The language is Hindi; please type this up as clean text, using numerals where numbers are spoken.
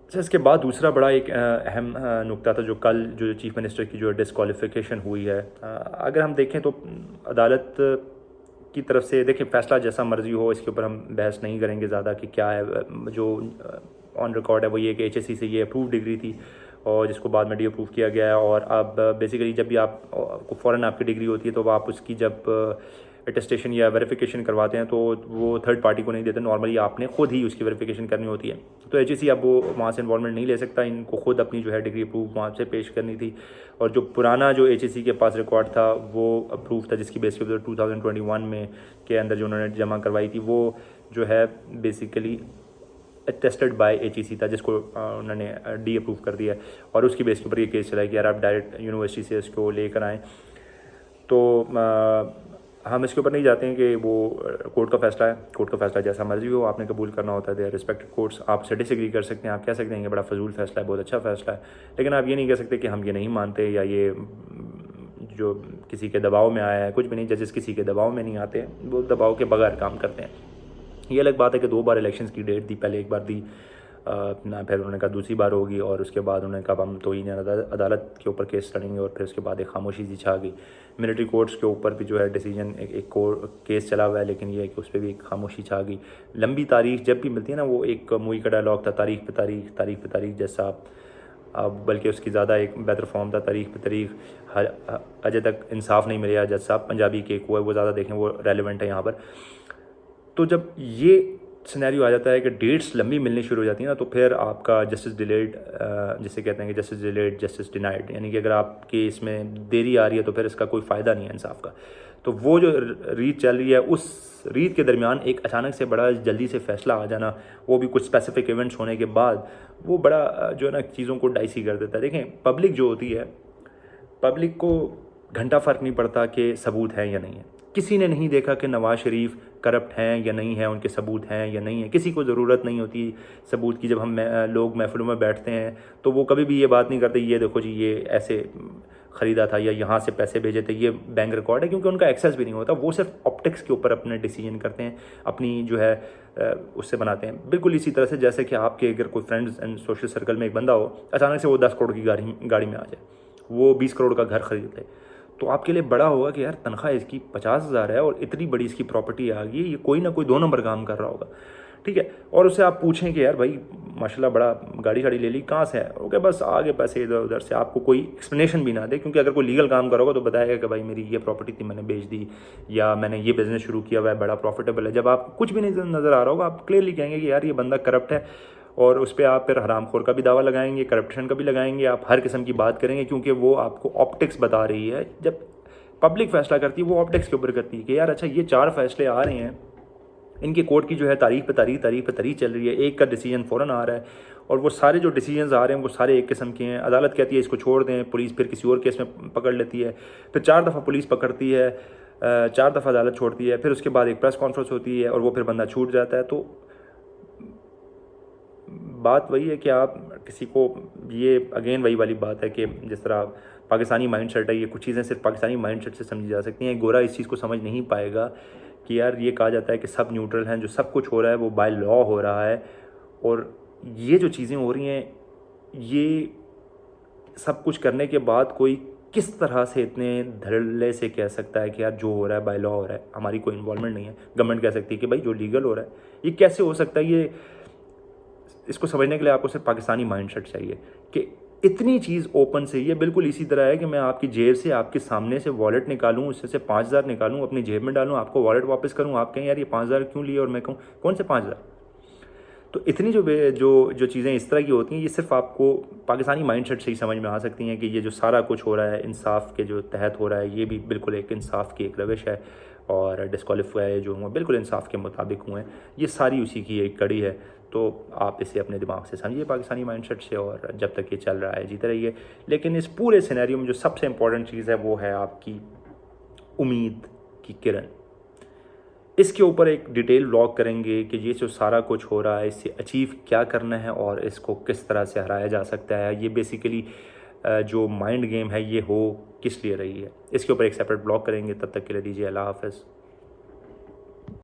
अच्छा, इसके बाद दूसरा बड़ा एक अहम नुक्ता था जो कल जो चीफ मिनिस्टर की जो डिस्क्वालिफिकेशन हुई है। अगर हम देखें तो अदालत की तरफ से देखिए फ़ैसला जैसा मर्ज़ी हो, इसके ऊपर हम बहस नहीं करेंगे ज़्यादा कि क्या है। जो ऑन रिकॉर्ड है वो ये कि एचएससी से ये अप्रूव डिग्री थी और जिसको बाद में डी अप्रूव किया गया है। और अब बेसिकली जब भी आप को फ़ौरन आपकी डिग्री होती है तो आप उसकी जब अटेस्टेशन या वेरिफिकेशन करवाते हैं तो वो थर्ड पार्टी को नहीं देते, नॉर्मली आपने खुद ही उसकी वेरिफिकेशन करनी होती है। तो एचएससी अब वो वहाँ से इन्वॉल्वमेंट नहीं ले सकता, इनको खुद अपनी जो है डिग्री अप्रूव वहाँ से पेश करनी थी। और जो पुराना जो एचएससी के पास रिकॉर्ड था वो अप्रूव था, जिसकी बेस पे 2021 में के अंदर जो उन्होंने जमा करवाई थी वो जो है बेसिकली अटेस्टेड बाय एचईसी था, जिसको उन्होंने डी अप्रूव कर दिया। और उसकी बेस के ऊपर ये केस चला कि यार आप डायरेक्ट यूनिवर्सिटी से इसको लेकर आएँ। तो हम इसके ऊपर नहीं जाते हैं कि वो कोर्ट का फैसला है, कोर्ट का फैसला जैसा मर्जी हो आपने कबूल करना होता है। दे रिस्पेक्टेड कोर्ट्स, आपसे डिसएग्री कर सकते हैं, आप कह सकते हैं कि बड़ा फजूल फैसला है, बहुत अच्छा फैसला है, लेकिन आप ये नहीं कह सकते कि हम ये नहीं मानते या ये जो किसी के दबाव में आया है। कुछ भी नहीं, जजेस किसी के दबाव में नहीं आते, वो दबाव के बगैर काम करते हैं। ये अलग बात है कि 2 बार इलेक्शंस की डेट दी, पहले एक बार दी ना, फिर उन्होंने कहा दूसरी बार होगी और उसके बाद उन्होंने कहा हम तो ही अदालत के ऊपर केस लड़ेंगे। और फिर उसके बाद एक खामोशी सी छा गई। मिलिट्री कोर्ट्स के ऊपर भी जो है डिसीजन एक केस चला हुआ है, लेकिन ये है कि उस पर भी एक खामोशी छा गई। लंबी तारीख जब भी मिलती है ना, वो एक मूवी का डायलॉग था, तारीख पे तारीख, तारीख पे तारीख जैसा। अब बल्कि उसकी ज़्यादा एक बेहतर फॉर्म था, तारीख पे तारीख, अजय तक इंसाफ नहीं मिलेगा जज साहब। पंजाबी के एक वो है, वो ज़्यादा देखें, वो रेलिवेंट है यहाँ पर। तो जब ये सिनेरियो आ जाता है कि डेट्स लंबी मिलनी शुरू हो जाती है ना, तो फिर आपका जस्टिस डिलेड, जिसे कहते हैं कि जस्टिस डिलेड जस्टिस डिनाइड, यानी कि अगर आपके इसमें देरी आ रही है तो फिर इसका कोई फ़ायदा नहीं है इंसाफ का। तो वो जो रीत चल रही है, उस रीत के दरमियान एक अचानक से बड़ा जल्दी से फैसला आ जाना, वो भी कुछ स्पेसिफिक इवेंट्स होने के बाद, वो बड़ा जो है ना चीज़ों को डाइसी कर देता है। देखें, पब्लिक जो होती है, पब्लिक को घंटा फ़र्क नहीं पड़ता कि सबूत है या नहीं है। किसी ने नहीं देखा कि नवाज़ शरीफ करप्ट हैं या नहीं है, उनके सबूत हैं या नहीं है। किसी को ज़रूरत नहीं होती सबूत की। जब हम लोग महफिलों में बैठते हैं तो वो कभी भी ये बात नहीं करते ये देखो जी ये ऐसे ख़रीदा था या यहाँ से पैसे भेजे थे, ये बैंक रिकॉर्ड है, क्योंकि उनका एक्सेस भी नहीं होता। वो सिर्फ ऑप्टिक्स के ऊपर अपने डिसीजन करते हैं, अपनी जो है उससे बनाते हैं। बिल्कुल इसी तरह से जैसे कि आपके अगर कोई फ्रेंड्स एंड सोशल सर्कल में एक बंदा हो, अचानक से वो 10 करोड़ की गाड़ी में आ जाए, वो 20 करोड़ का घर खरीद ले, तो आपके लिए बड़ा होगा कि यार तनख्वाह इसकी 50,000 है और इतनी बड़ी इसकी प्रॉपर्टी आ गई है, ये कोई ना कोई 2 नंबर काम कर रहा होगा, ठीक है। और उससे आप पूछें कि यार भाई माशाल्लाह बड़ा गाड़ी शाड़ी ले ली, कहाँ से है, ओके बस आगे पैसे इधर उधर से, आपको कोई एक्सप्लेनेशन भी ना दे, क्योंकि अगर कोई लीगल काम करोगे तो बताएगा कि भाई मेरी ये प्रॉपर्टी थी, मैंने बेच दी, या मैंने ये बिज़नेस शुरू किया हुआ है, बड़ा प्रॉफिटेबल है। जब आप कुछ भी नहीं नज़र आ रहा होगा, आप क्लियरली कहेंगे कि यार ये बंदा करप्ट है, और उस पर आप फिर हरामखोर का भी दावा लगाएंगे, करप्शन का भी लगाएंगे, आप हर किस्म की बात करेंगे, क्योंकि वो आपको ऑप्टिक्स बता रही है। जब पब्लिक फैसला करती है वो ऑप्टिक्स के ऊपर करती है कि यार अच्छा ये 4 फैसले आ रहे हैं, इनकी कोर्ट की जो है तारीख पे तारीख चल रही है, एक का डिसीजन फ़ौरन आ रहा है, और वो सारे जो डिसीजंस आ रहे हैं वो सारे एक किस्म के हैं। अदालत कहती है इसको छोड़ दें, पुलिस फिर किसी और केस में पकड़ लेती है, फिर 4 दफ़ा पुलिस पकड़ती है, 4 दफ़ा अदालत छोड़ती है, फिर उसके बाद एक प्रेस कॉन्फ्रेंस होती है और वो फिर बंदा छूट जाता है। तो बात वही है कि आप किसी को, ये अगेन वही वाली बात है कि जिस तरह पाकिस्तानी माइंडसेट है, ये कुछ चीज़ें सिर्फ पाकिस्तानी माइंडसेट से समझी जा सकती हैं। गोरा इस चीज़ को समझ नहीं पाएगा कि यार ये कहा जाता है कि सब न्यूट्रल हैं, जो सब कुछ हो रहा है वो बाय लॉ हो रहा है, और ये जो चीज़ें हो रही हैं, ये सब कुछ करने के बाद कोई किस तरह से इतने धड़ल्ले से कह सकता है कि यार जो हो रहा है बाय लॉ हो रहा है, हमारी कोई इन्वॉल्वमेंट नहीं है। गवर्नमेंट कह सकती है कि भाई जो लीगल हो रहा है, ये कैसे हो सकता है। ये इसको समझने के लिए आपको सिर्फ पाकिस्तानी माइंडसेट चाहिए कि इतनी चीज़ ओपन से, ये बिल्कुल इसी तरह है कि मैं आपकी जेब से, आपके सामने से वॉलेट निकालूं, उससे से 5,000 निकालूं, अपनी जेब में डालूं, आपको वॉलेट वापस करूं, आप कहें यार ये 5,000 क्यों लिए, और मैं कहूँ कौन से 5,000। तो इतनी जो चीज़ें इस तरह की होती हैं, ये सिर्फ आपको पाकिस्तानी माइंडसेट से ही समझ में आ सकती हैं कि ये जो सारा कुछ हो रहा है इंसाफ के जो तहत हो रहा है, ये भी बिल्कुल एक इंसाफ की एक रविश है, और डिस्क्वालीफाई जो हुआ बिल्कुल इंसाफ के मुताबिक हुए हैं, ये सारी उसी की एक कड़ी है। तो आप इसे अपने दिमाग से समझिए पाकिस्तानी माइंडसेट से, और जब तक ये चल रहा है जीते रहिए। लेकिन इस पूरे सिनेरियो में जो सबसे इम्पोर्टेंट चीज़ है वो है आपकी उम्मीद की किरण। इसके ऊपर एक डिटेल व्लॉग करेंगे कि ये जो सारा कुछ हो रहा है इससे अचीव क्या करना है और इसको किस तरह से हराया जा सकता है। ये बेसिकली जो माइंड गेम है ये हो किस लिए रही है, इसके ऊपर एक सेपरेट ब्लॉग करेंगे। तब तक के लिए दीजिए अल्लाह हाफ़िज़।